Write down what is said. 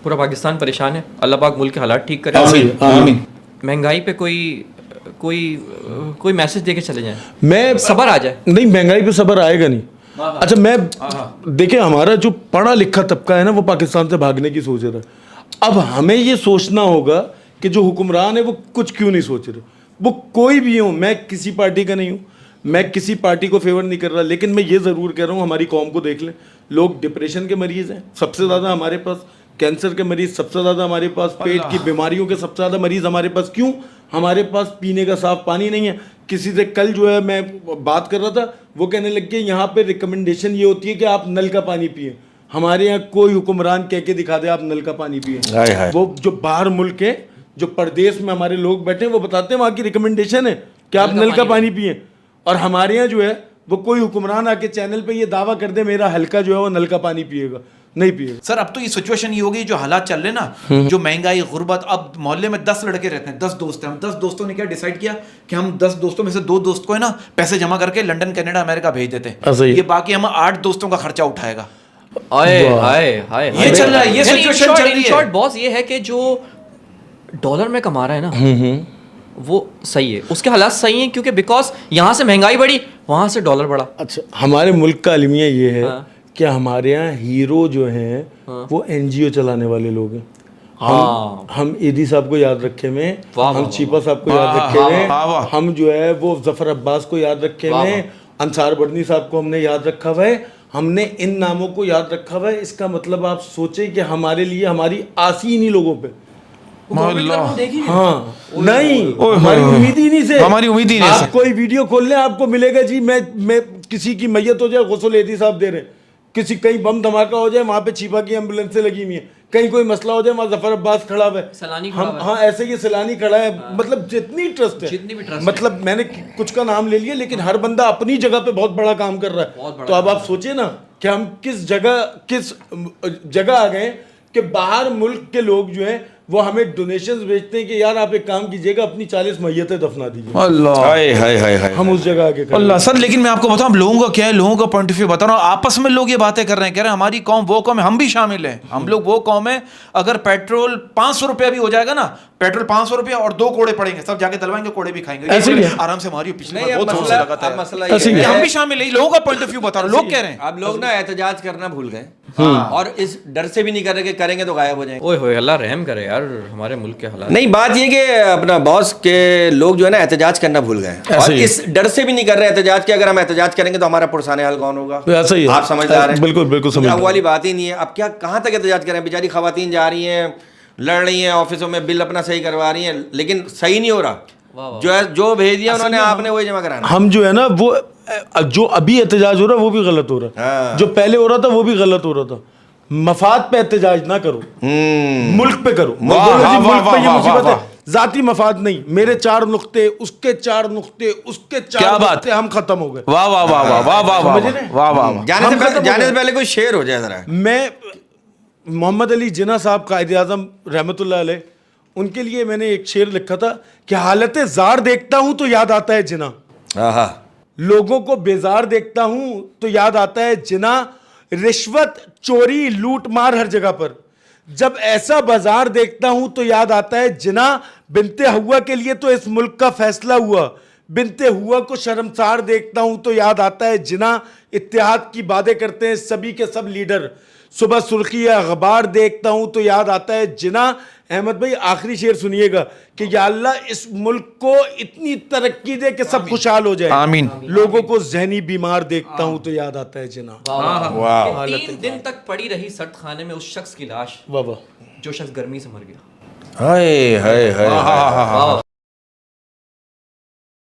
پورا پاکستان پریشان ہے, اللہ پاک ملک کے حالات ٹھیک کرے. آمین. مہنگائی پہ کوئی میسج دے کے چلے جائیں, میں صبر آ جائے. نہیں, مہنگائی پہ صبر آئے گا نہیں. اچھا میں دیکھیں, ہمارا جو پڑھا لکھا طبقہ ہے نا وہ پاکستان سے بھاگنے کی سوچ رہا ہے. اب ہمیں یہ سوچنا ہوگا کہ جو حکمران ہے وہ کچھ کیوں نہیں سوچ رہے. وہ کوئی بھی ہوں, میں کسی پارٹی کا نہیں ہوں, میں کسی پارٹی کو فیور نہیں کر رہا, لیکن میں یہ ضرور کہہ رہا ہوں ہماری قوم کو دیکھ لیں. لوگ ڈپریشن کے مریض ہیں سب سے زیادہ ہمارے پاس, کینسر کے مریض سب سے زیادہ ہمارے پاس, پیٹ کی بیماریوں کے سب سے زیادہ مریض ہمارے پاس. کیوں؟ ہمارے پاس پینے کا صاف پانی نہیں ہے. کسی سے کل جو ہے میں بات کر رہا تھا, وہ کہنے لگ گئے یہاں پہ ریکمنڈیشن یہ ہوتی ہے کہ آپ نل کا پانی پئیں. ہمارے یہاں کوئی حکمران کہہ کے دکھا دے آپ نل کا پانی پئیں. وہ جو باہر ملک ہے, جو پردیس میں ہمارے لوگ بیٹھے ہیں, وہ بتاتے ہیں وہاں کی ریکمنڈیشن ہے کہ آپ نل کا پانی پئیں. اور ہمارے یہاں جو ہے وہ کوئی حکمران آ کے چینل پہ یہ دعویٰ کر دے میرا حلقہ جو ہے وہ نل کا پانی پیے گا, نہیں پیے گا. سر اب تو یہ سچویشن یہ ہوگی, جو حالات چل رہے ہیں نا, جو مہنگائی, غربت, اب محلے میں 10 لڑکے رہتے ہیں, 10 دوست ہیں, ہم 10 دوستوں نے کیا ڈیسائیڈ کیا کہ ہم 10 دوستوں میں سے 2 دوست کو ہے نا پیسے جمع کر کے لنڈن, کینیڈا, امریکہ بھیج دیتے ہیں. یہ باقی ہم 8 دوستوں کا خرچہ اٹھائے گا. یہ چل رہا ہے, یہ سچویشن چل رہی ہے. باس یہ ہے کہ جو ڈالر میں کما رہا ہے نا وہ صحیح ہے, اس کے حالات صحیح ہیں, کیونکہ بیکاز یہاں سے مہنگائی بڑھی, وہاں سے ڈالر بڑھا. اچھا, ہمارے ملک کا المیہ یہ ہے کہ ہمارے یہاں ہیرو جو ہیں وہ این جی او چلانے والے لوگ ہیں. ہم ایدی صاحب کو یاد رکھے ہوئے, ہم چیپا صاحب کو یاد رکھے ہوئے, ہم جو ہے وہ ظفر عباس کو یاد رکھے ہوئے, انصار بڑنی صاحب کو ہم نے یاد رکھا ہوا ہے, ہم نے ان ناموں کو یاد رکھا ہوا ہے. اس کا مطلب آپ سوچیں کہ ہمارے لیے ہماری آسی انہی لوگوں پہ. ہاں نہیں, ہماری امید ہی نہیں سے, ہماری امید ہی نہیں. آپ کوئی ویڈیو کھول لیں آپ کو ملے گا جی میں کسی کی میت ہو جائے غسل ایدی صاحب دے رہے ہیں, کسی کہیں بم دھماکہ ہو جائے وہاں پہ چیپا کی ایمبولینسیں لگی ہوئی ہیں, کہیں کوئی مسئلہ ہو جائے وہاں ظفر عباس کھڑا ہوا ہے, ہاں ایسے یہ سیلانی کھڑا ہے. مطلب جتنی ٹرسٹ ہے, مطلب میں نے کچھ کا نام لے لیا لیکن ہر بندہ اپنی جگہ پہ بہت بڑا کام کر رہا ہے. تو اب آپ سوچیں نا کہ ہم کس جگہ آ گئے کہ باہر ملک کے لوگ جو ہیں وہ ہمیں ڈونیشنز بھیجتے ہیں کہ یار آپ ایک کام کیجیے گا اپنی 40 میتیں دفنا دیجیے. اللہ, ہم اس جگہ آگے اللہ. سر لیکن میں آپ کو بتاؤں لوگوں کا کیا ہے, لوگوں کا پوائنٹ آف ویو بتا رہا ہوں. آپس میں لوگ یہ باتیں کر رہے ہیں, کہہ رہے ہیں ہماری قوم وہ قوم ہے, ہم بھی شامل ہیں, ہم لوگ وہ قوم ہے, اگر پیٹرول 500 روپیہ بھی ہو جائے گا نا, پیٹرول 500 روپیہ اور 2 کوڑے پڑیں گے, سب جا کے دلوائیں گے, کوڑے بھی کھائیں گے آرام سے. ہماری پچھلے بہت زور سے لگاتا ہے, ہم بھی شامل ہیں. لوگوں کا پوائنٹ آف ویو بتا رہا ہوں, لوگ کہہ رہے ہیں. اب لوگ نا احتجاج کرنا بھول گئے اور اس ڈر سے بھی نہیں کر رہے کہ کریں گے تو غائب ہو جائیں گے. اوئے ہوئے, اللہ رحم کرے یار ہمارے ملک کے حالات. نہیں, بات یہ کہ اپنا باس کے لوگ جو ہے نا احتجاج کرنا بھول گئے, اور اس ڈر سے بھی نہیں کر رہے احتجاج کہ اگر ہم احتجاج کریں گے تو ہمارا پرسان حال کون ہوگا. آپ سمجھدار ہیں, بالکل سمجھ, اب والی بات ہی نہیں ہے. اب کیا کہاں تک احتجاج کریں, بیچاری خواتین جا رہی ہیں, لڑ رہی ہیں, آفسوں میں بل اپنا صحیح کروا رہی ہیں, لیکن صحیح نہیں ہو رہا. جو بھیج دیا انہوں نے آپ نے وہی جمع کرانا. ہم جو ہے نا وہ جو ابھی احتجاج ہو رہا ہے وہ بھی غلط ہو رہا ہے, جو پہلے ہو رہا تھا وہ بھی غلط ہو رہا تھا. مفاد پہ احتجاج نہ کرو, ملک پہ کرو. ملک پہ یہ مصیبت ہے, ذاتی مفاد نہیں. میرے 4 نقطے, اس کے 4 نقطے, اس کے 4 نقطے, ہم ختم ہو گئے. واہ واہ واہ واہ واہ واہ واہ واہ. جانے سے پہلے کوئی شعر ہو جائے ذرا. میں محمد علی جناح صاحب قائد اعظم رحمۃ اللہ علیہ, ان کے لیے میں نے ایک شعر لکھا تھا کہ حالت زار دیکھتا ہوں تو یاد آتا ہے جناح, لوگوں کو بیزار دیکھتا ہوں تو یاد آتا ہے جناح, رشوت چوری لوٹ مار ہر جگہ پر, جب ایسا بازار دیکھتا ہوں تو یاد آتا ہے جناح, بنت ہوا کے لیے تو اس ملک کا فیصلہ ہوا, بنت ہوا کو شرمسار دیکھتا ہوں تو یاد آتا ہے جناح, اتحاد کی باتیں کرتے ہیں سبھی کے سب لیڈر, صبح سرخی یا غبار دیکھتا ہوں تو یاد آتا ہے جناح. احمد بھائی آخری شعر سنیے گا کہ یا اللہ اس ملک کو اتنی ترقی دے کہ سب خوشحال ہو جائے, آمین. لوگوں کو ذہنی بیمار دیکھتا ہوں تو یاد آتا ہے جناح. 3 دن تک پڑی رہی سرد خانے میں اس شخص کی لاش, واہ واہ, جو شخص گرمی سے مر گیا. ہائے ہائے ہائے.